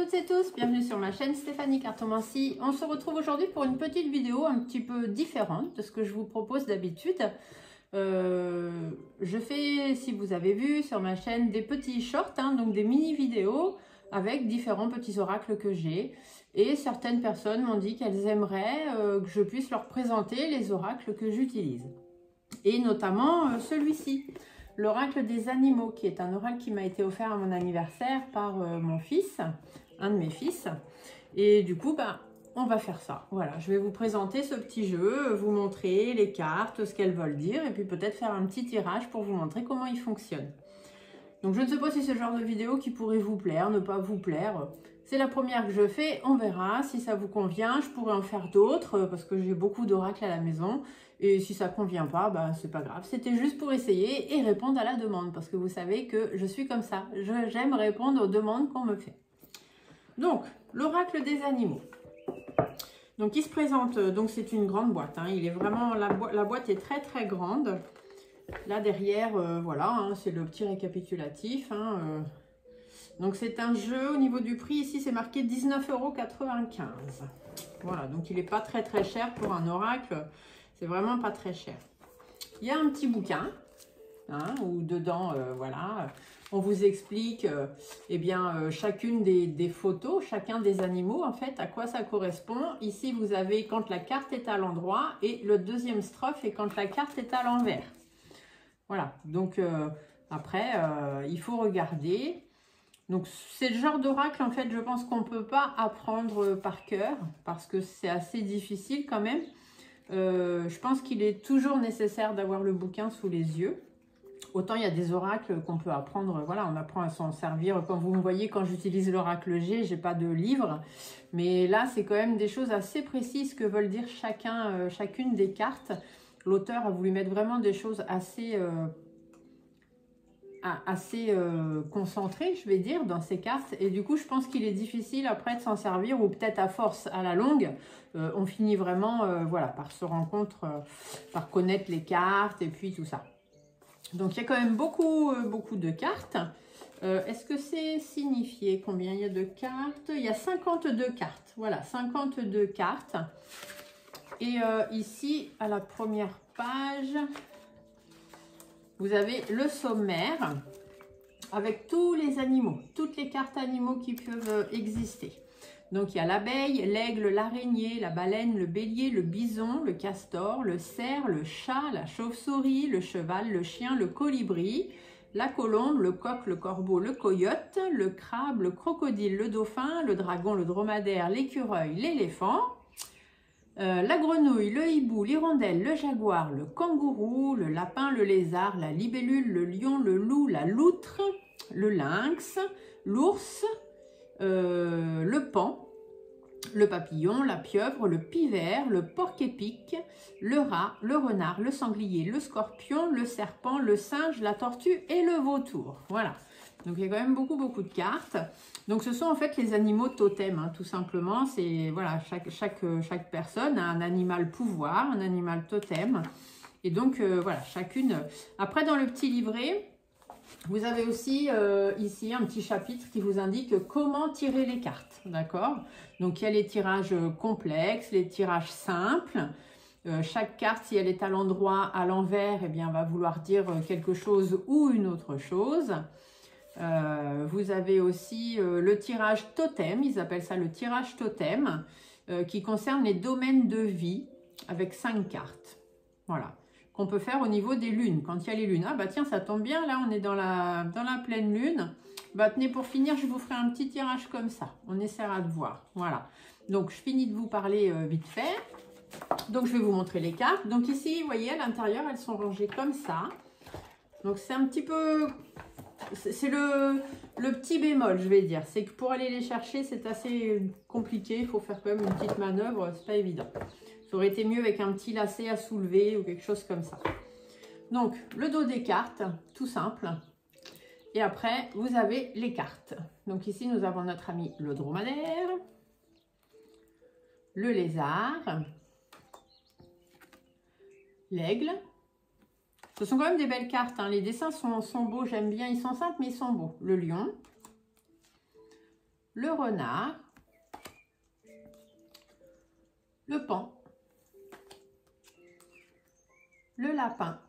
toutes et tous, bienvenue sur ma chaîne Stéphanie Cartomancie. On se retrouve aujourd'hui pour une petite vidéo un petit peu différente de ce que je vous propose d'habitude. Je fais, si vous avez vu sur ma chaîne, des petits shorts, donc des mini vidéos avec différents petits oracles que j'ai. Et certaines personnes m'ont dit qu'elles aimeraient que je puisse leur présenter les oracles que j'utilise. Et notamment celui-ci. L'oracle des animaux, qui est un oracle qui m'a été offert à mon anniversaire par mon fils, un de mes fils. Et du coup, on va faire ça. Voilà, je vais vous présenter ce petit jeu, vous montrer les cartes, ce qu'elles veulent dire, et puis peut-être faire un petit tirage pour vous montrer comment il fonctionne. Donc je ne sais pas si c'est le genre de vidéo qui pourrait vous plaire, ne pas vous plaire. C'est la première que je fais, on verra. Si ça vous convient, je pourrais en faire d'autres, parce que j'ai beaucoup d'oracles à la maison. Et si ça ne convient pas, c'est pas grave. C'était juste pour essayer et répondre à la demande, parce que vous savez que je suis comme ça. J'aime répondre aux demandes qu'on me fait. Donc, l'oracle des animaux. Donc, il se présente, donc c'est une grande boîte. Il est vraiment, la boîte est très très grande. Là derrière, voilà, c'est le petit récapitulatif. Donc c'est un jeu, au niveau du prix, ici c'est marqué 19,95 €. Voilà, donc il n'est pas très très cher pour un oracle, c'est vraiment pas très cher. Il y a un petit bouquin, où dedans, voilà, on vous explique chacune des photos, chacun des animaux, en fait, à quoi ça correspond. Ici vous avez quand la carte est à l'endroit et le deuxième strophe est quand la carte est à l'envers. Voilà, donc après, il faut regarder. Donc, c'est le genre d'oracle, en fait, je pense qu'on ne peut pas apprendre par cœur, parce que c'est assez difficile quand même. Je pense qu'il est toujours nécessaire d'avoir le bouquin sous les yeux. Autant il y a des oracles qu'on peut apprendre, voilà, on apprend à s'en servir. Comme vous me voyez, quand j'utilise l'oracle G, je n'ai pas de livre. Mais là, c'est quand même des choses assez précises que veulent dire chacune des cartes. L'auteur a voulu mettre vraiment des choses assez concentré, je vais dire, dans ces cartes. Et du coup, je pense qu'il est difficile après de s'en servir, ou peut-être à force, à la longue, on finit vraiment voilà, par se rendre compte, par connaître les cartes et puis tout ça. Donc, il y a quand même beaucoup de cartes. Est-ce que c'est signifié combien il y a de cartes? Il y a 52 cartes. Voilà, 52 cartes. Et ici, à la première page, vous avez le sommaire avec tous les animaux, toutes les cartes animaux qui peuvent exister. Donc, il y a l'abeille, l'aigle, l'araignée, la baleine, le bélier, le bison, le castor, le cerf, le chat, la chauve-souris, le cheval, le chien, le colibri, la colombe, le coq, le corbeau, le coyote, le crabe, le crocodile, le dauphin, le dragon, le dromadaire, l'écureuil, l'éléphant, la grenouille, le hibou, l'hirondelle, le jaguar, le kangourou, le lapin, le lézard, la libellule, le lion, le loup, la loutre, le lynx, l'ours, le paon, le papillon, la pieuvre, le pivert, le porc-épic, le rat, le renard, le sanglier, le scorpion, le serpent, le singe, la tortue et le vautour. Voilà. Donc, il y a quand même beaucoup de cartes. Donc, ce sont en fait les animaux totems, tout simplement. C'est voilà, chaque personne a un animal pouvoir, un animal totem. Et donc, voilà, chacune. Après, dans le petit livret, vous avez aussi ici un petit chapitre qui vous indique comment tirer les cartes. D'accord? Donc, il y a les tirages complexes, les tirages simples. Chaque carte, si elle est à l'endroit, à l'envers, eh bien, va vouloir dire quelque chose ou une autre chose. Vous avez aussi le tirage totem, ils appellent ça le tirage totem, qui concerne les domaines de vie avec 5 cartes. Voilà, qu'on peut faire au niveau des lunes, quand il y a les lunes. Ah bah tiens, ça tombe bien, là on est dans la pleine lune. Bah tenez, pour finir, je vous ferai un petit tirage comme ça, on essaiera de voir. Voilà, donc je finis de vous parler vite fait. Donc je vais vous montrer les cartes. Donc ici, vous voyez, à l'intérieur, elles sont rangées comme ça. Donc c'est un petit peu... C'est le petit bémol, je vais dire. C'est que pour aller les chercher, c'est assez compliqué. Il faut faire quand même une petite manœuvre. C'est pas évident. Ça aurait été mieux avec un petit lacet à soulever ou quelque chose comme ça. Donc, le dos des cartes, tout simple. Et après, vous avez les cartes. Donc ici, nous avons notre ami le dromadaire, le lézard, l'aigle. Ce sont quand même des belles cartes, les dessins sont beaux, j'aime bien, ils sont simples mais ils sont beaux. Le lion, le renard, le paon, le lapin,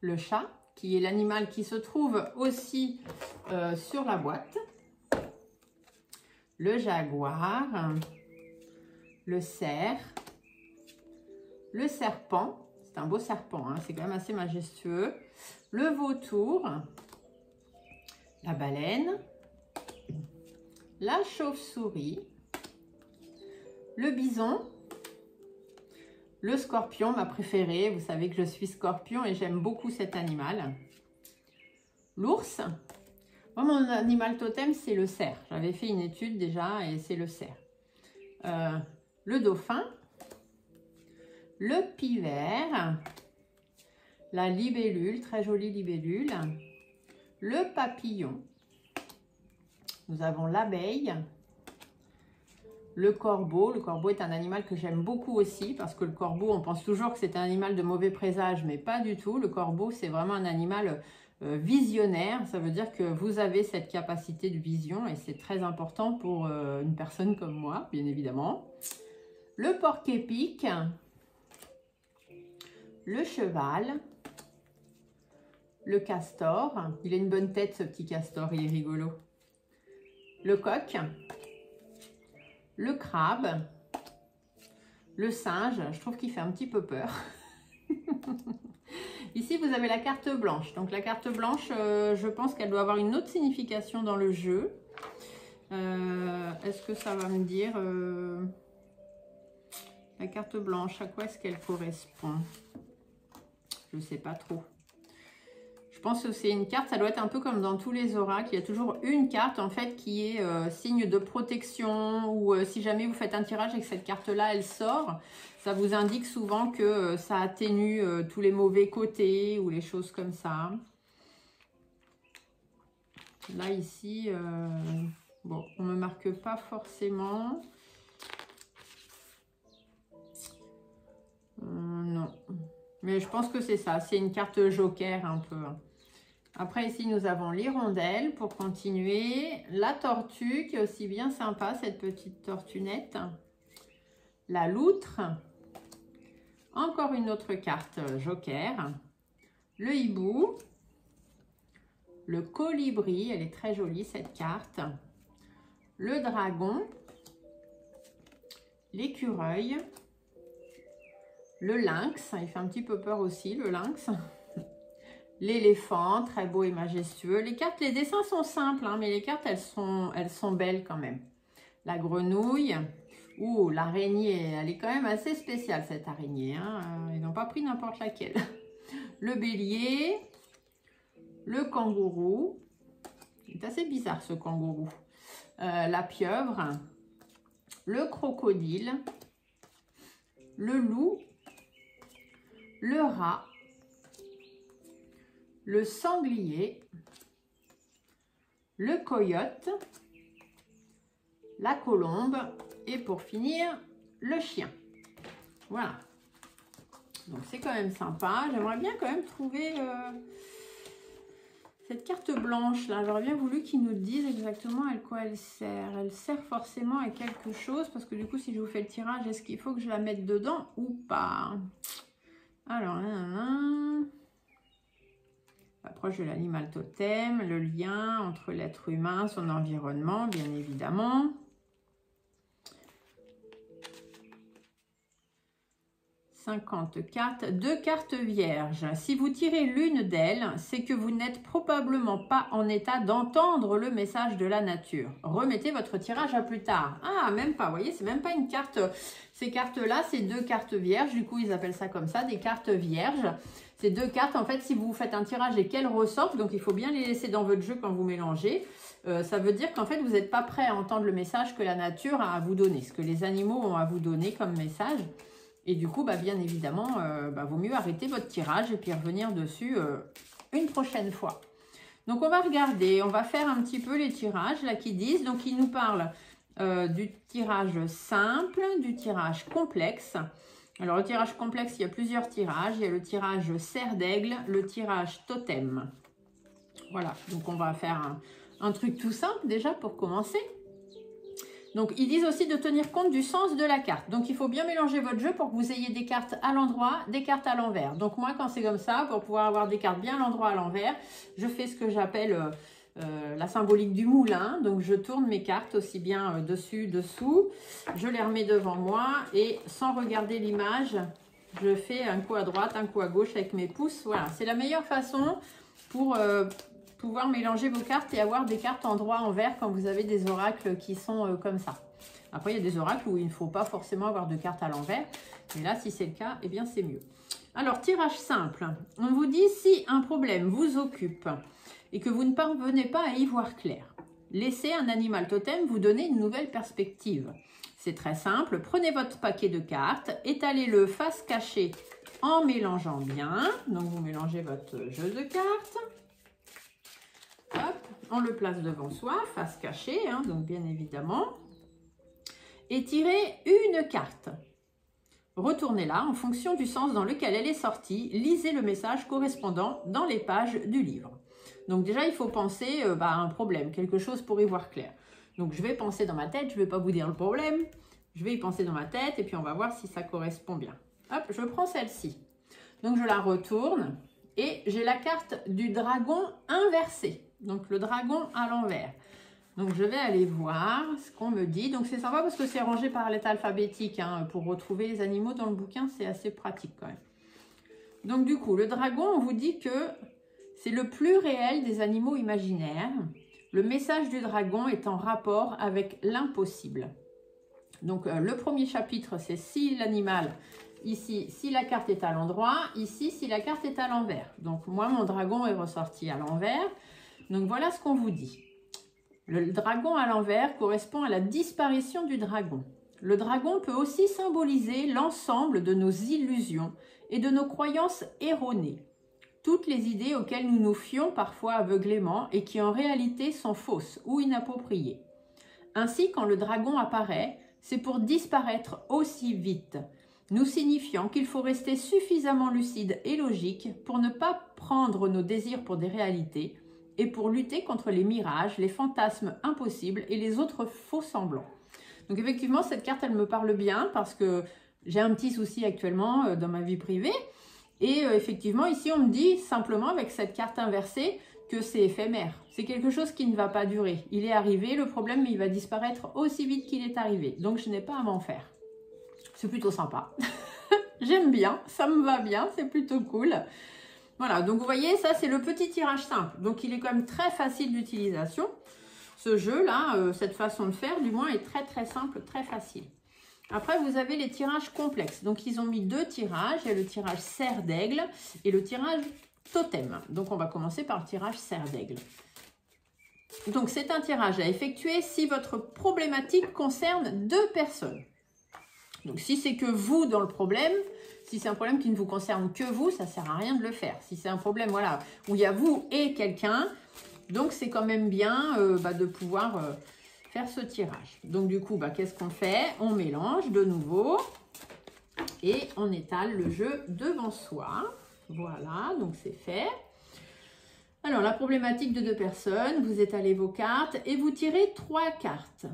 le chat, qui est l'animal qui se trouve aussi sur la boîte, le jaguar, le cerf, le serpent, c'est un beau serpent, hein, c'est quand même assez majestueux, le vautour, la baleine, la chauve-souris, le bison, le scorpion, ma préférée. Vous savez que je suis scorpion et j'aime beaucoup cet animal. L'ours. Moi, mon animal totem, c'est le cerf. J'avais fait une étude déjà et c'est le cerf. Le dauphin, le pivert, la libellule, très jolie libellule, le papillon. Nous avons l'abeille. Le corbeau est un animal que j'aime beaucoup aussi parce que le corbeau, on pense toujours que c'est un animal de mauvais présage, mais pas du tout. Le corbeau, c'est vraiment un animal visionnaire. Ça veut dire que vous avez cette capacité de vision et c'est très important pour une personne comme moi, bien évidemment. Le porc-épic, le cheval, le castor. Il a une bonne tête, ce petit castor, il est rigolo. Le coq. Le crabe, le singe, je trouve qu'il fait un petit peu peur. Ici, vous avez la carte blanche. Donc, la carte blanche, je pense qu'elle doit avoir une autre signification dans le jeu. Est-ce que ça va me dire la carte blanche, à quoi est-ce qu'elle correspond? Je ne sais pas trop. Je pense que c'est une carte, ça doit être un peu comme dans tous les oracles. Il y a toujours une carte en fait qui est signe de protection ou si jamais vous faites un tirage et que cette carte-là, elle sort, ça vous indique souvent que ça atténue tous les mauvais côtés ou les choses comme ça. Là, ici, bon, on ne me marque pas forcément. Non. Mais je pense que c'est ça, c'est une carte joker un peu. Après, ici, nous avons l'hirondelle pour continuer. La tortue, qui est aussi bien sympa, cette petite tortunette. La loutre. Encore une autre carte joker. Le hibou. Le colibri, elle est très jolie, cette carte. Le dragon. L'écureuil. Le lynx, il fait un petit peu peur aussi, le lynx. L'éléphant, très beau et majestueux. Les cartes, les dessins sont simples, hein, mais les cartes, elles sont belles quand même. La grenouille. Ouh, l'araignée, elle est quand même assez spéciale, cette araignée. Hein. Ils n'ont pas pris n'importe laquelle. Le bélier. Le kangourou. C'est assez bizarre, ce kangourou. La pieuvre. Le crocodile. Le loup. Le rat. Le sanglier, le coyote, la colombe et pour finir, le chien. Voilà. Donc c'est quand même sympa. J'aimerais bien quand même trouver cette carte blanche là. J'aurais bien voulu qu'ils nous disent exactement à quoi elle sert. Elle sert forcément à quelque chose parce que du coup si je vous fais le tirage, est-ce qu'il faut que je la mette dedans ou pas? Alors, l'approche de l'animal totem, le lien entre l'être humain, son environnement, bien évidemment. 50 cartes, 2 cartes vierges. Si vous tirez l'une d'elles, c'est que vous n'êtes probablement pas en état d'entendre le message de la nature. Remettez votre tirage à plus tard. Ah, même pas, vous voyez, c'est même pas une carte. Ces cartes-là, c'est 2 cartes vierges. Du coup, ils appellent ça comme ça, des cartes vierges. Ces 2 cartes, en fait, si vous faites un tirage et qu'elles ressortent, donc il faut bien les laisser dans votre jeu quand vous mélangez, ça veut dire qu'en fait, vous n'êtes pas prêt à entendre le message que la nature a à vous donner, ce que les animaux ont à vous donner comme message. Et du coup, bah, bien évidemment, vaut mieux arrêter votre tirage et puis revenir dessus une prochaine fois. Donc, on va regarder, on va faire un petit peu les tirages là qui disent. Donc, ils nous parlent du tirage simple, du tirage complexe. Alors, le tirage complexe, il y a plusieurs tirages. Il y a le tirage cerf d'aigle, le tirage totem. Voilà, donc on va faire un truc tout simple déjà pour commencer. Donc, ils disent aussi de tenir compte du sens de la carte. Donc, il faut bien mélanger votre jeu pour que vous ayez des cartes à l'endroit, des cartes à l'envers. Donc, moi, quand c'est comme ça, pour pouvoir avoir des cartes bien à l'endroit, à l'envers, je fais ce que j'appelle la symbolique du moulin. Donc, je tourne mes cartes aussi bien dessus, dessous. Je les remets devant moi et sans regarder l'image, je fais un coup à droite, un coup à gauche avec mes pouces. Voilà, c'est la meilleure façon pour pouvoir mélanger vos cartes et avoir des cartes en droit envers quand vous avez des oracles qui sont comme ça. Après, il y a des oracles où il ne faut pas forcément avoir de cartes à l'envers. Mais là, si c'est le cas, eh bien, c'est mieux. Alors, tirage simple. On vous dit si un problème vous occupe et que vous ne parvenez pas à y voir clair, laissez un animal totem vous donner une nouvelle perspective. C'est très simple. Prenez votre paquet de cartes, étalez-le face cachée en mélangeant bien. Donc, vous mélangez votre jeu de cartes. Hop, on le place devant soi, face cachée, hein, donc bien évidemment. Et tirez une carte. Retournez-la en fonction du sens dans lequel elle est sortie. Lisez le message correspondant dans les pages du livre. Donc déjà, il faut penser à un problème, quelque chose pour y voir clair. Donc je vais penser dans ma tête, je ne vais pas vous dire le problème. Je vais y penser dans ma tête et puis on va voir si ça correspond bien. Hop, je prends celle-ci. Donc je la retourne et j'ai la carte du dragon inversé. Donc, le dragon à l'envers. Donc, je vais aller voir ce qu'on me dit. Donc, c'est sympa parce que c'est rangé par lettre alphabétique. Hein. Pour retrouver les animaux dans le bouquin, c'est assez pratique quand même. Donc, du coup, le dragon, on vous dit que c'est le plus réel des animaux imaginaires. Le message du dragon est en rapport avec l'impossible. Donc, le premier chapitre, c'est si l'animal... Ici, si la carte est à l'endroit. Ici, si la carte est à l'envers. Donc, moi, mon dragon est ressorti à l'envers. Donc, voilà ce qu'on vous dit. Le dragon à l'envers correspond à la disparition du dragon. Le dragon peut aussi symboliser l'ensemble de nos illusions et de nos croyances erronées. Toutes les idées auxquelles nous nous fions parfois aveuglément et qui en réalité sont fausses ou inappropriées. Ainsi, quand le dragon apparaît, c'est pour disparaître aussi vite, nous signifiant qu'il faut rester suffisamment lucide et logique pour ne pas prendre nos désirs pour des réalités et pour lutter contre les mirages, les fantasmes impossibles et les autres faux semblants. Donc effectivement, cette carte, elle me parle bien parce que j'ai un petit souci actuellement dans ma vie privée. Et effectivement, ici, on me dit simplement avec cette carte inversée que c'est éphémère. C'est quelque chose qui ne va pas durer. Il est arrivé, le problème, il va disparaître aussi vite qu'il est arrivé. Donc, je n'ai pas à m'en faire. C'est plutôt sympa. J'aime bien, ça me va bien, c'est plutôt cool. Voilà, donc vous voyez, ça c'est le petit tirage simple. Donc il est quand même très facile d'utilisation. Ce jeu-là, cette façon de faire, du moins, est très très simple, très facile. Après, vous avez les tirages complexes. Donc ils ont mis deux tirages. Il y a le tirage cerf d'aigle et le tirage totem. Donc on va commencer par le tirage cerf d'aigle. Donc c'est un tirage à effectuer si votre problématique concerne deux personnes. Donc si c'est que vous dans le problème... Si c'est un problème qui ne vous concerne que vous, ça ne sert à rien de le faire. Si c'est un problème voilà, où il y a vous et quelqu'un, donc c'est quand même bien de pouvoir faire ce tirage. Donc du coup, qu'est-ce qu'on fait? On mélange de nouveau et on étale le jeu devant soi. Voilà, donc c'est fait. Alors la problématique de deux personnes, vous étalez vos cartes et vous tirez 3 cartes.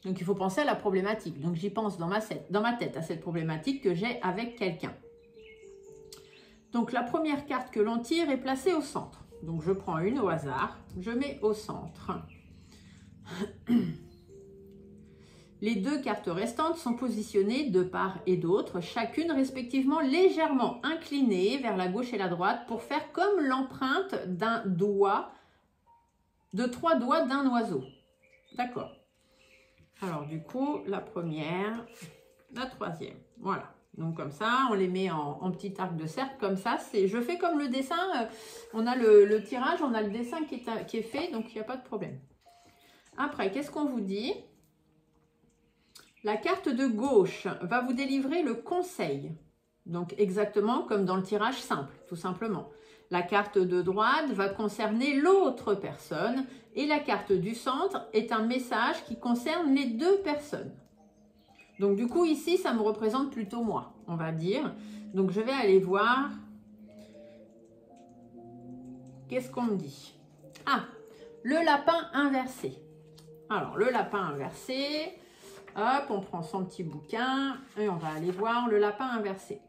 Donc, il faut penser à la problématique. Donc, j'y pense dans ma tête à cette problématique que j'ai avec quelqu'un. Donc, la première carte que l'on tire est placée au centre. Donc, je prends une au hasard. Je mets au centre. Les 2 cartes restantes sont positionnées de part et d'autre, chacune respectivement légèrement inclinée vers la gauche et la droite pour faire comme l'empreinte d'un doigt, de 3 doigts d'un oiseau. D'accord. Alors, du coup, la première, la troisième. Voilà. Donc, comme ça, on les met en petit arc de cercle. Comme ça, je fais comme le dessin. On a le tirage, on a le dessin qui est fait. Donc, il n'y a pas de problème. Après, qu'est-ce qu'on vous dit? La carte de gauche va vous délivrer le conseil. Donc, exactement comme dans le tirage simple, tout simplement. La carte de droite va concerner l'autre personne et la carte du centre est un message qui concerne les 2 personnes. Donc du coup ici, ça me représente plutôt moi, on va dire. Donc je vais aller voir qu'est-ce qu'on me dit. Ah, le lapin inversé. Alors, le lapin inversé, hop, on prend son petit bouquin et on va aller voir le lapin inversé.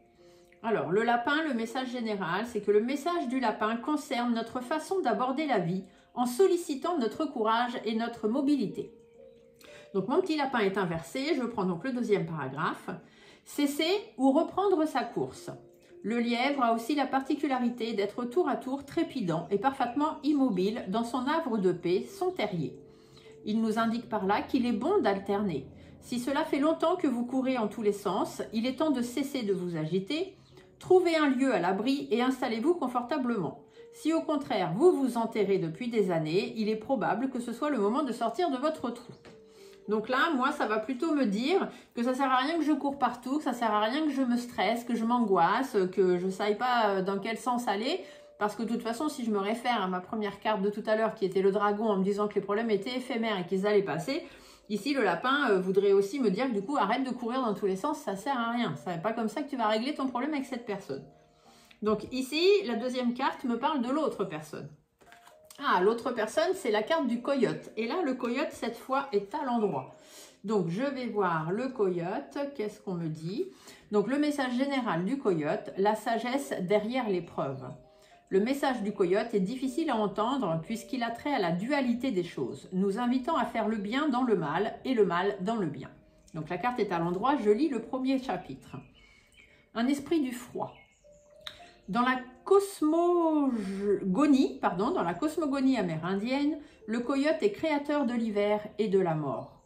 Alors, le lapin, le message général, c'est que le message du lapin concerne notre façon d'aborder la vie en sollicitant notre courage et notre mobilité. Donc, mon petit lapin est inversé. Je prends donc le deuxième paragraphe. Cesser ou reprendre sa course. Le lièvre a aussi la particularité d'être tour à tour trépidant et parfaitement immobile dans son havre de paix, son terrier. Il nous indique par là qu'il est bon d'alterner. Si cela fait longtemps que vous courez en tous les sens, il est temps de cesser de vous agiter. Trouvez un lieu à l'abri et installez-vous confortablement. Si au contraire vous vous enterrez depuis des années, il est probable que ce soit le moment de sortir de votre trou. Donc là, moi, ça va plutôt me dire que ça sert à rien que je cours partout, que ça sert à rien que je me stresse, que je m'angoisse, que je ne sache pas dans quel sens aller. Parce que de toute façon, si je me réfère à ma première carte de tout à l'heure, qui était le dragon, en me disant que les problèmes étaient éphémères et qu'ils allaient passer, ici, le lapin voudrait aussi me dire que du coup, arrête de courir dans tous les sens, ça ne sert à rien. Ce n'est pas comme ça que tu vas régler ton problème avec cette personne. Donc ici, la deuxième carte me parle de l'autre personne. Ah, l'autre personne, c'est la carte du coyote. Et là, le coyote, cette fois, est à l'endroit. Donc, je vais voir le coyote. Qu'est-ce qu'on me dit? Donc, le message général du coyote, la sagesse derrière l'épreuve. Le message du coyote est difficile à entendre puisqu'il a trait à la dualité des choses, nous invitant à faire le bien dans le mal et le mal dans le bien. Donc, la carte est à l'endroit. Je lis le premier chapitre. Un esprit du froid. Dans la cosmogonie amérindienne, le coyote est créateur de l'hiver et de la mort.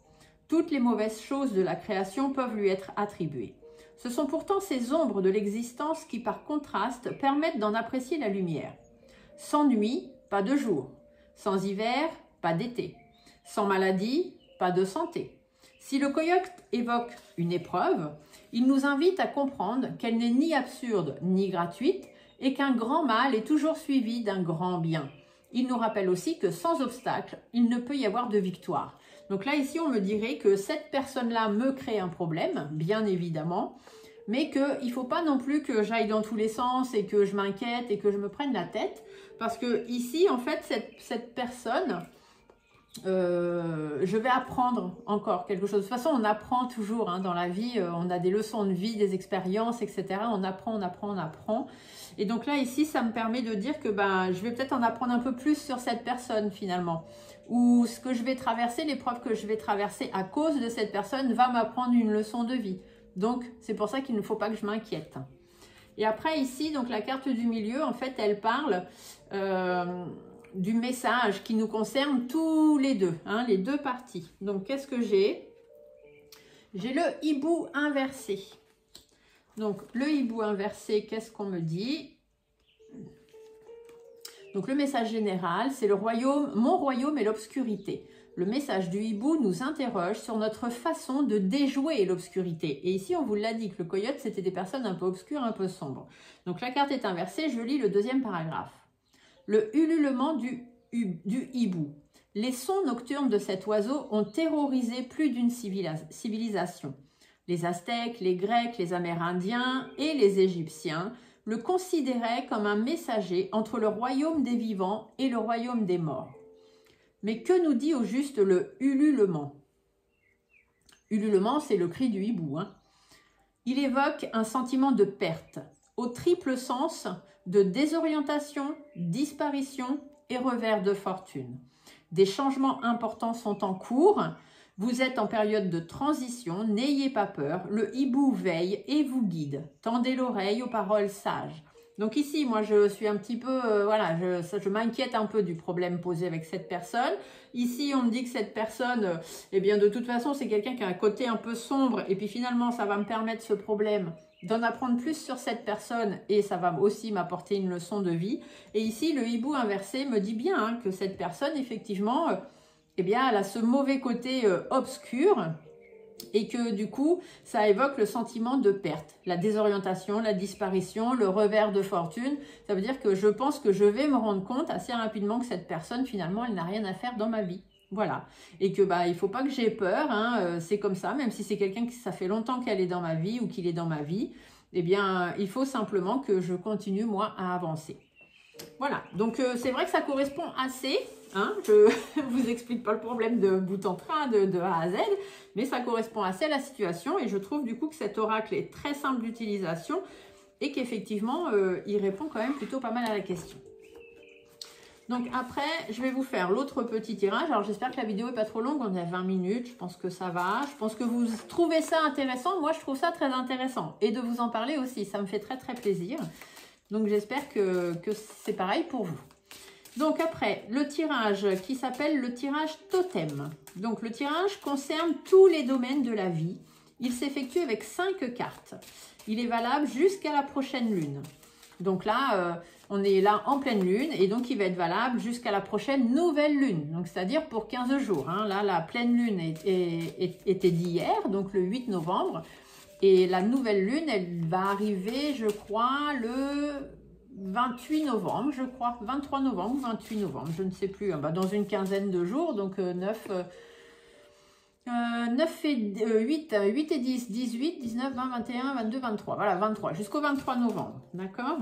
Toutes les mauvaises choses de la création peuvent lui être attribuées. Ce sont pourtant ces ombres de l'existence qui, par contraste, permettent d'en apprécier la lumière. Sans nuit, pas de jour. Sans hiver, pas d'été. Sans maladie, pas de santé. Si le coyote évoque une épreuve, il nous invite à comprendre qu'elle n'est ni absurde ni gratuite, et qu'un grand mal est toujours suivi d'un grand bien. Il nous rappelle aussi que sans obstacle, il ne peut y avoir de victoire. Donc là, ici, on me dirait que cette personne-là me crée un problème, bien évidemment, mais qu'il ne faut pas non plus que j'aille dans tous les sens et que je m'inquiète et que je me prenne la tête, parce que ici, en fait, cette personne, je vais apprendre encore quelque chose. De toute façon, on apprend toujours dans la vie, on a des leçons de vie, des expériences, etc. On apprend. Et donc là, ici, ça me permet de dire que je vais peut-être en apprendre un peu plus sur cette personne finalement. Ou ce que je vais traverser, l'épreuve que je vais traverser à cause de cette personne va m'apprendre une leçon de vie. Donc, c'est pour ça qu'il ne faut pas que je m'inquiète. Et après, ici, donc la carte du milieu, en fait, elle parle du message qui nous concerne tous les deux, les deux parties. Donc, qu'est-ce que j'ai? J'ai le hibou inversé. Donc, le hibou inversé, qu'est-ce qu'on me dit? Donc, le message général, c'est le royaume, mon royaume est l'obscurité. Le message du hibou nous interroge sur notre façon de déjouer l'obscurité. Et ici, on vous l'a dit que le coyote, c'était des personnes un peu obscures, un peu sombres. Donc, la carte est inversée, je lis le deuxième paragraphe. Le ululement du hibou. Les sons nocturnes de cet oiseau ont terrorisé plus d'une civilisation. Les Aztèques, les Grecs, les Amérindiens et les Égyptiens le considéraient comme un messager entre le royaume des vivants et le royaume des morts. Mais que nous dit au juste le ululement? Ululement, c'est le cri du hibou. Il évoque un sentiment de perte, au triple sens de désorientation, disparition et revers de fortune. Des changements importants sont en cours. Vous êtes en période de transition, n'ayez pas peur, le hibou veille et vous guide. Tendez l'oreille aux paroles sages. Donc ici, moi, je suis un petit peu, je m'inquiète un peu du problème posé avec cette personne. Ici, on me dit que cette personne, eh bien, de toute façon, c'est quelqu'un qui a un côté un peu sombre. Et puis finalement, ça va me permettre ce problème d'en apprendre plus sur cette personne et ça va aussi m'apporter une leçon de vie. Et ici, le hibou inversé me dit bien que cette personne, effectivement, eh bien, elle a ce mauvais côté obscur et que du coup, ça évoque le sentiment de perte, la désorientation, la disparition, le revers de fortune. Ça veut dire que je pense que je vais me rendre compte assez rapidement que cette personne, finalement, elle n'a rien à faire dans ma vie. Voilà. Et que il faut pas que j'ai peur, c'est comme ça, même si c'est quelqu'un qui ça fait longtemps qu'elle est dans ma vie ou qu'il est dans ma vie, eh bien, il faut simplement que je continue, moi, à avancer. Voilà, donc c'est vrai que ça correspond assez, hein, je ne vous explique pas le problème de bout en train, de A à Z, mais ça correspond assez à la situation et je trouve du coup que cet oracle est très simple d'utilisation et qu'effectivement, il répond quand même plutôt pas mal à la question. Donc après, je vais vous faire l'autre petit tirage. Alors j'espère que la vidéo n'est pas trop longue, on est à 20 minutes, je pense que ça va. Je pense que vous trouvez ça intéressant, moi je trouve ça très intéressant. Et de vous en parler aussi, ça me fait très très plaisir. Donc j'espère que c'est pareil pour vous. Donc après, le tirage qui s'appelle le tirage totem. Donc le tirage concerne tous les domaines de la vie. Il s'effectue avec 5 cartes. Il est valable jusqu'à la prochaine lune. Donc là, on est là en pleine lune et donc il va être valable jusqu'à la prochaine nouvelle lune. Donc c'est-à-dire pour 15 jours. Hein. Là, la pleine lune était d'hier, donc le 8 novembre. Et la nouvelle lune, elle va arriver, je crois, le 28 novembre, je crois. 23 novembre ou 28 novembre, je ne sais plus. Dans une quinzaine de jours, donc 9 et 8 et 10, 18, 19, 20, 21, 22, 23. Voilà, 23, jusqu'au 23 novembre. D'accord?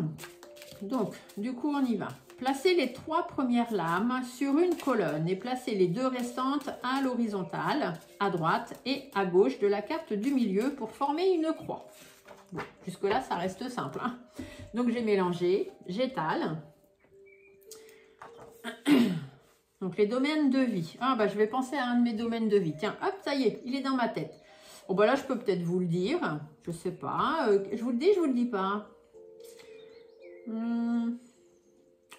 Donc, du coup, on y va. Placez les 3 premières lames sur une colonne et placez les 2 restantes à l'horizontale, à droite et à gauche de la carte du milieu pour former une croix. Bon, jusque-là, ça reste simple. Hein. Donc, j'ai mélangé, j'étale. Donc, les domaines de vie. Ah, je vais penser à un de mes domaines de vie. Tiens, hop, ça y est, il est dans ma tête. Bon, là, je peux peut-être vous le dire. Je sais pas. Je vous le dis, je vous le dis pas.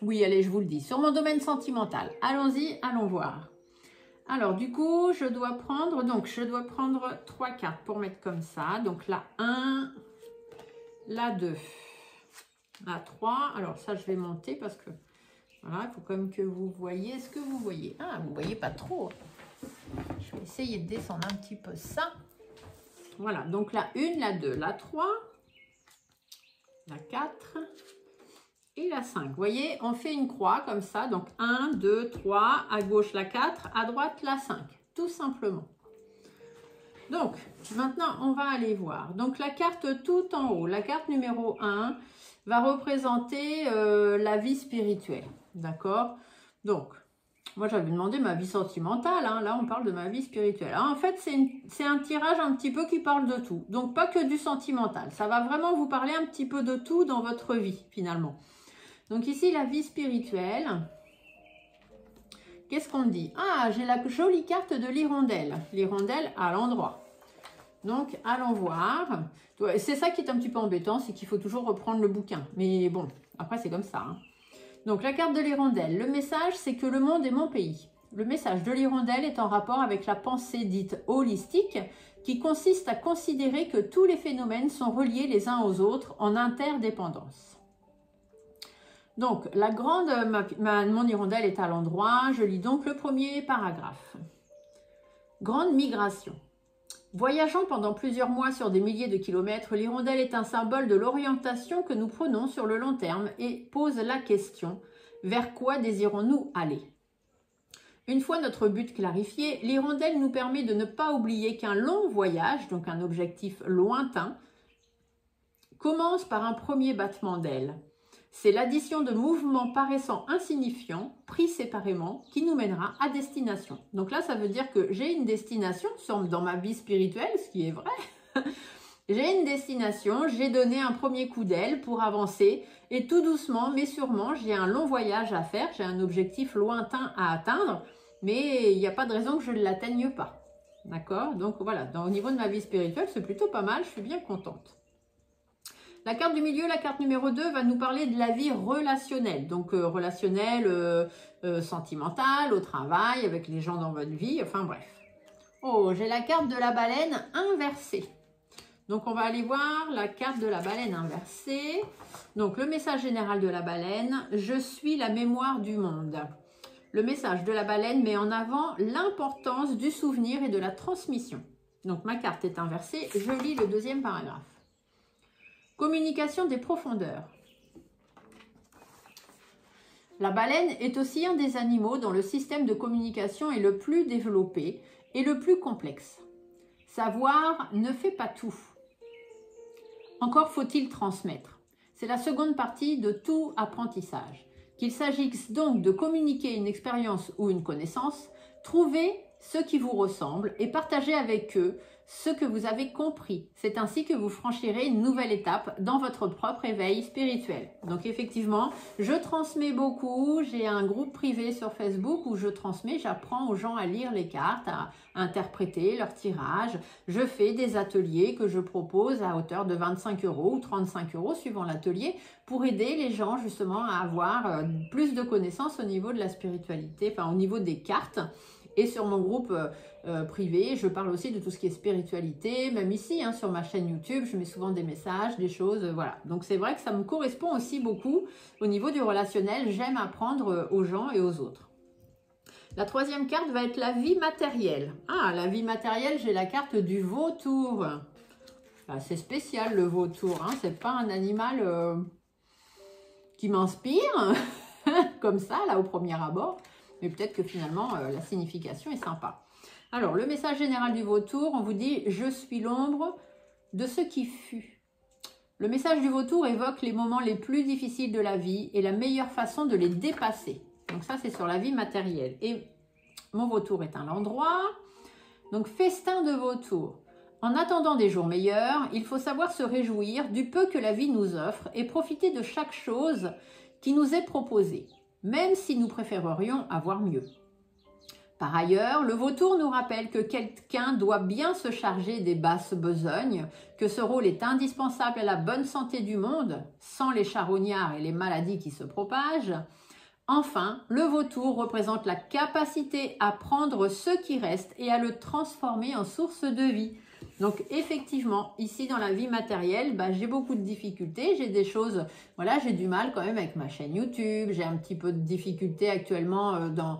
Oui, allez, je vous le dis. Sur mon domaine sentimental. Allons-y, allons voir. Alors, du coup, je dois prendre 3 cartes pour mettre comme ça. Donc, la 1, la 2, la 3. Alors, ça, je vais monter parce que, voilà, il faut quand même que vous voyez ce que vous voyez. Ah, vous ne voyez pas trop. Je vais essayer de descendre un petit peu ça. Voilà, donc la 1, la 2, la 3, la 4... et la 5. Vous voyez, on fait une croix comme ça. Donc 1, 2, 3, à gauche la 4, à droite la 5. Tout simplement. Donc, maintenant, on va aller voir. Donc, la carte tout en haut, la carte numéro 1, va représenter la vie spirituelle. D'accord? Donc, moi, j'avais demandé ma vie sentimentale. Hein. Là, on parle de ma vie spirituelle. Alors, en fait, c'est un tirage un petit peu qui parle de tout. Donc, pas que du sentimental. Ça va vraiment vous parler un petit peu de tout dans votre vie, finalement. Donc ici, la vie spirituelle, qu'est-ce qu'on dit? Ah, j'ai la jolie carte de l'hirondelle. L'hirondelle à l'endroit. Donc, allons voir. C'est ça qui est un petit peu embêtant, c'est qu'il faut toujours reprendre le bouquin. Mais bon, après, c'est comme ça. Hein. Donc, la carte de l'hirondelle. Le message, c'est que le monde est mon pays. Le message de l'hirondelle est en rapport avec la pensée dite holistique, qui consiste à considérer que tous les phénomènes sont reliés les uns aux autres en interdépendance. Donc, mon hirondelle est à l'endroit. Je lis donc le premier paragraphe. Grande migration. Voyageant pendant plusieurs mois sur des milliers de kilomètres, l'hirondelle est un symbole de l'orientation que nous prenons sur le long terme et pose la question « Vers quoi désirons-nous aller ?» Une fois notre but clarifié, l'hirondelle nous permet de ne pas oublier qu'un long voyage, donc un objectif lointain, commence par un premier battement d'aile. C'est l'addition de mouvements paraissant insignifiants, pris séparément, qui nous mènera à destination. Donc là, ça veut dire que j'ai une destination, dans ma vie spirituelle, ce qui est vrai. J'ai une destination, j'ai donné un premier coup d'aile pour avancer, et tout doucement, mais sûrement, j'ai un long voyage à faire, j'ai un objectif lointain à atteindre, mais il n'y a pas de raison que je ne l'atteigne pas. D'accord? Donc voilà, au niveau de ma vie spirituelle, c'est plutôt pas mal, je suis bien contente. La carte du milieu, la carte numéro 2, va nous parler de la vie relationnelle. Donc, relationnelle, sentimentale, au travail, avec les gens dans votre vie, enfin bref. Oh, j'ai la carte de la baleine inversée. Donc, on va aller voir la carte de la baleine inversée. Donc, le message général de la baleine, je suis la mémoire du monde. Le message de la baleine met en avant l'importance du souvenir et de la transmission. Donc, ma carte est inversée, je lis le deuxième paragraphe. Communication des profondeurs. La baleine est aussi un des animaux dont le système de communication est le plus développé et le plus complexe. Savoir ne fait pas tout. Encore faut-il transmettre. C'est la seconde partie de tout apprentissage. Qu'il s'agisse donc de communiquer une expérience ou une connaissance, trouvez ceux qui vous ressemblent et partagez avec eux ce que vous avez compris. C'est ainsi que vous franchirez une nouvelle étape dans votre propre éveil spirituel. Donc effectivement, je transmets beaucoup. J'ai un groupe privé sur Facebook où je transmets, j'apprends aux gens à lire les cartes, à interpréter leur tirage. Je fais des ateliers que je propose à hauteur de 25 € ou 35 € suivant l'atelier pour aider les gens justement à avoir plus de connaissances au niveau de la spiritualité, enfin au niveau des cartes. Et sur mon groupe privé, je parle aussi de tout ce qui est spiritualité, même ici, hein, sur ma chaîne YouTube, je mets souvent des messages, des choses, voilà. Donc c'est vrai que ça me correspond aussi beaucoup au niveau du relationnel, j'aime apprendre aux gens et aux autres. La troisième carte va être la vie matérielle. Ah, la vie matérielle, j'ai la carte du vautour. Ah, c'est spécial le vautour, hein, c'est pas un animal qui m'inspire, comme ça, là, au premier abord. Mais peut-être que finalement, la signification est sympa. Alors, le message général du vautour, on vous dit « Je suis l'ombre de ce qui fut ». Le message du vautour évoque les moments les plus difficiles de la vie et la meilleure façon de les dépasser. Donc ça, c'est sur la vie matérielle. Et mon vautour est un endroit. Donc, festin de vautour. En attendant des jours meilleurs, il faut savoir se réjouir du peu que la vie nous offre et profiter de chaque chose qui nous est proposée, même si nous préférerions avoir mieux. Par ailleurs, le vautour nous rappelle que quelqu'un doit bien se charger des basses besognes, que ce rôle est indispensable à la bonne santé du monde, sans les charognards et les maladies qui se propagent. Enfin, le vautour représente la capacité à prendre ce qui reste et à le transformer en source de vie. Donc effectivement, ici dans la vie matérielle, j'ai beaucoup de difficultés, j'ai des choses, voilà, j'ai du mal quand même avec ma chaîne YouTube, j'ai un petit peu de difficultés actuellement dans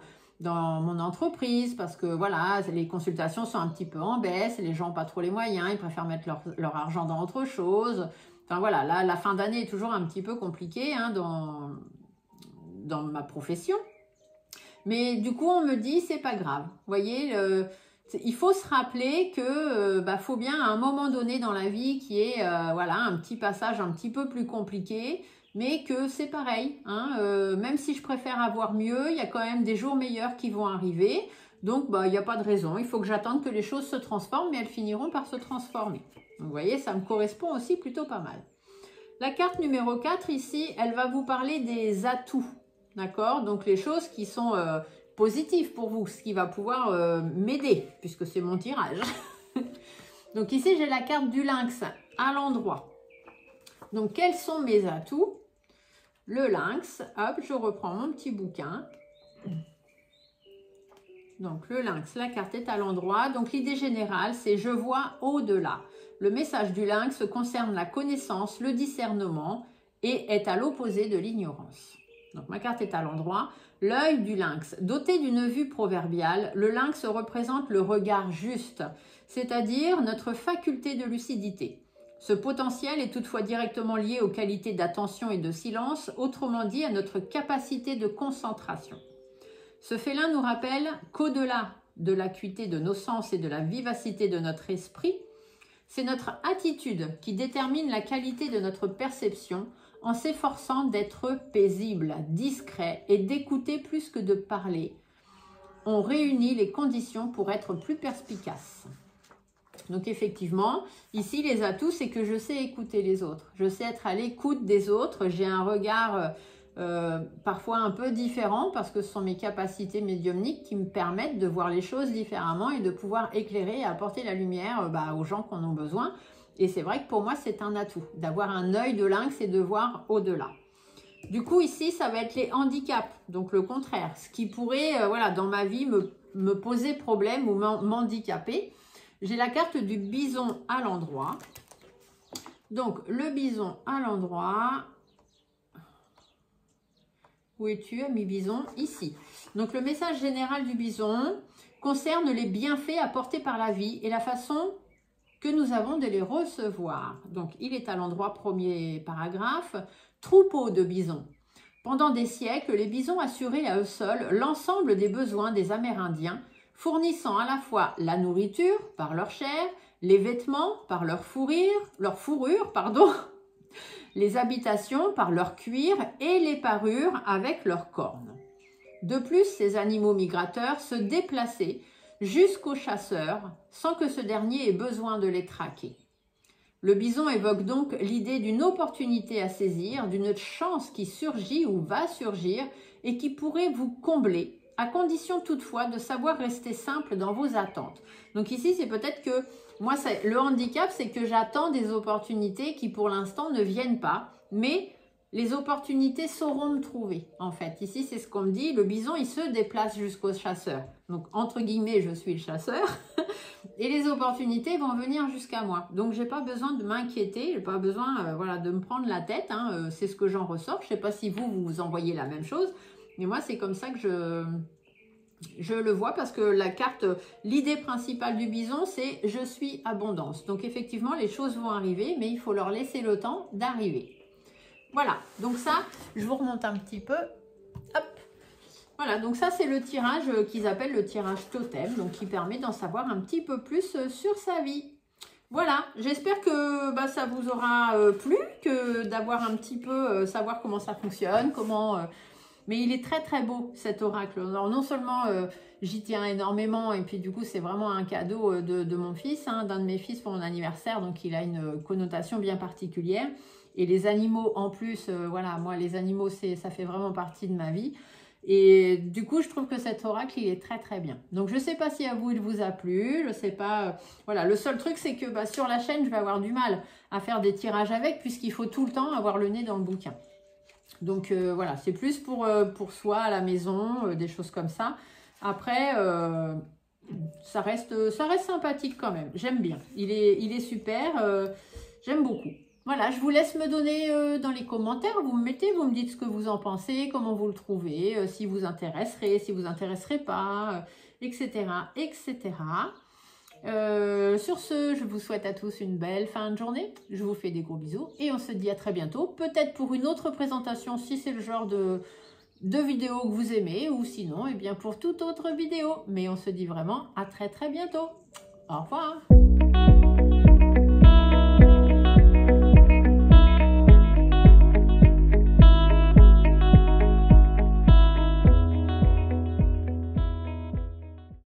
mon entreprise parce que voilà, les consultations sont un petit peu en baisse, les gens n'ont pas trop les moyens, ils préfèrent mettre leur argent dans autre chose. Enfin voilà, là, la fin d'année est toujours un petit peu compliquée hein, dans ma profession. Mais du coup, on me dit, c'est pas grave. Vous voyez, il faut se rappeler que faut bien à un moment donné dans la vie qui est voilà, un petit passage un petit peu plus compliqué, mais que c'est pareil. Hein, même si je préfère avoir mieux, il y a quand même des jours meilleurs qui vont arriver. Donc, il n'y a pas de raison. Il faut que j'attende que les choses se transforment, mais elles finiront par se transformer. Donc, vous voyez, ça me correspond aussi plutôt pas mal. La carte numéro 4 ici, elle va vous parler des atouts. D'accord? Donc, les choses qui sont positives pour vous, ce qui va pouvoir m'aider, puisque c'est mon tirage. Donc, ici, j'ai la carte du lynx à l'endroit. Donc, quels sont mes atouts? Le lynx, hop, je reprends mon petit bouquin. Donc, le lynx, la carte est à l'endroit. Donc, l'idée générale, c'est « je vois au-delà ». Le message du lynx concerne la connaissance, le discernement et est à l'opposé de l'ignorance. Donc, ma carte est à l'endroit. L'œil du lynx. Doté d'une vue proverbiale, le lynx représente le regard juste, c'est-à-dire notre faculté de lucidité. Ce potentiel est toutefois directement lié aux qualités d'attention et de silence, autrement dit à notre capacité de concentration. Ce félin nous rappelle qu'au-delà de l'acuité de nos sens et de la vivacité de notre esprit, c'est notre attitude qui détermine la qualité de notre perception en s'efforçant d'être paisible, discret et d'écouter plus que de parler. On réunit les conditions pour être plus perspicace. Donc effectivement, ici les atouts, c'est que je sais écouter les autres. Je sais être à l'écoute des autres. J'ai un regard parfois un peu différent parce que ce sont mes capacités médiumniques qui me permettent de voir les choses différemment et de pouvoir éclairer et apporter la lumière aux gens qui en ont besoin. Et c'est vrai que pour moi, c'est un atout d'avoir un œil de lynx et de voir au-delà. Du coup, ici, ça va être les handicaps, donc le contraire. Ce qui pourrait, voilà, dans ma vie, me poser problème ou m'handicaper. J'ai la carte du bison à l'endroit. Donc, le bison à l'endroit. Où es-tu, ami bison? Ici. Donc, le message général du bison concerne les bienfaits apportés par la vie et la façon que nous avons de les recevoir. Donc, il est à l'endroit, premier paragraphe. Troupeau de bisons. Pendant des siècles, les bisons assuraient à eux seuls l'ensemble des besoins des Amérindiens, fournissant à la fois la nourriture par leur chair, les vêtements par leur fourrure, les habitations par leur cuir et les parures avec leurs cornes. De plus, ces animaux migrateurs se déplaçaient jusqu'au chasseur sans que ce dernier ait besoin de les traquer. Le bison évoque donc l'idée d'une opportunité à saisir, d'une chance qui surgit ou va surgir et qui pourrait vous combler, à condition toutefois de savoir rester simple dans vos attentes. Donc ici, c'est peut-être que moi, le handicap, c'est que j'attends des opportunités qui pour l'instant ne viennent pas, mais les opportunités sauront me trouver, en fait. Ici, c'est ce qu'on me dit, le bison, il se déplace jusqu'au chasseur. Donc, entre guillemets, je suis le chasseur. Et les opportunités vont venir jusqu'à moi. Donc, je n'ai pas besoin de m'inquiéter, je n'ai pas besoin voilà, de me prendre la tête. Hein. C'est ce que j'en ressors. Je ne sais pas si vous en voyez la même chose. Mais moi, c'est comme ça que je le vois parce que la carte, l'idée principale du bison, c'est « je suis abondance ». Donc, effectivement, les choses vont arriver, mais il faut leur laisser le temps d'arriver. Voilà, donc ça, je vous remonte un petit peu. Hop. Voilà, donc ça, c'est le tirage qu'ils appellent le tirage totem, donc qui permet d'en savoir un petit peu plus sur sa vie. Voilà, j'espère que ça vous aura plu, que d'avoir un petit peu, savoir comment ça fonctionne, mais il est très très beau cet oracle. Alors, non seulement j'y tiens énormément, et puis du coup, c'est vraiment un cadeau de mon fils, hein, d'un de mes fils pour mon anniversaire, donc il a une connotation bien particulière. Et les animaux en plus, voilà, moi les animaux, ça fait vraiment partie de ma vie. Et du coup, je trouve que cet oracle, il est très très bien. Donc, je ne sais pas si à vous, il vous a plu. Je ne sais pas. Voilà, le seul truc, c'est que sur la chaîne, je vais avoir du mal à faire des tirages avec, puisqu'il faut tout le temps avoir le nez dans le bouquin. Donc, voilà, c'est plus pour soi, à la maison, des choses comme ça. Après, ça reste sympathique quand même. J'aime bien. Il est super. J'aime beaucoup. Voilà, je vous laisse me donner dans les commentaires, vous me mettez, vous me dites ce que vous en pensez, comment vous le trouvez, si vous intéresserez, si vous intéresserez pas, etc. etc. Sur ce, je vous souhaite à tous une belle fin de journée, je vous fais des gros bisous et on se dit à très bientôt, peut-être pour une autre présentation si c'est le genre de vidéo que vous aimez ou sinon, eh bien pour toute autre vidéo. Mais on se dit vraiment à très très bientôt. Au revoir.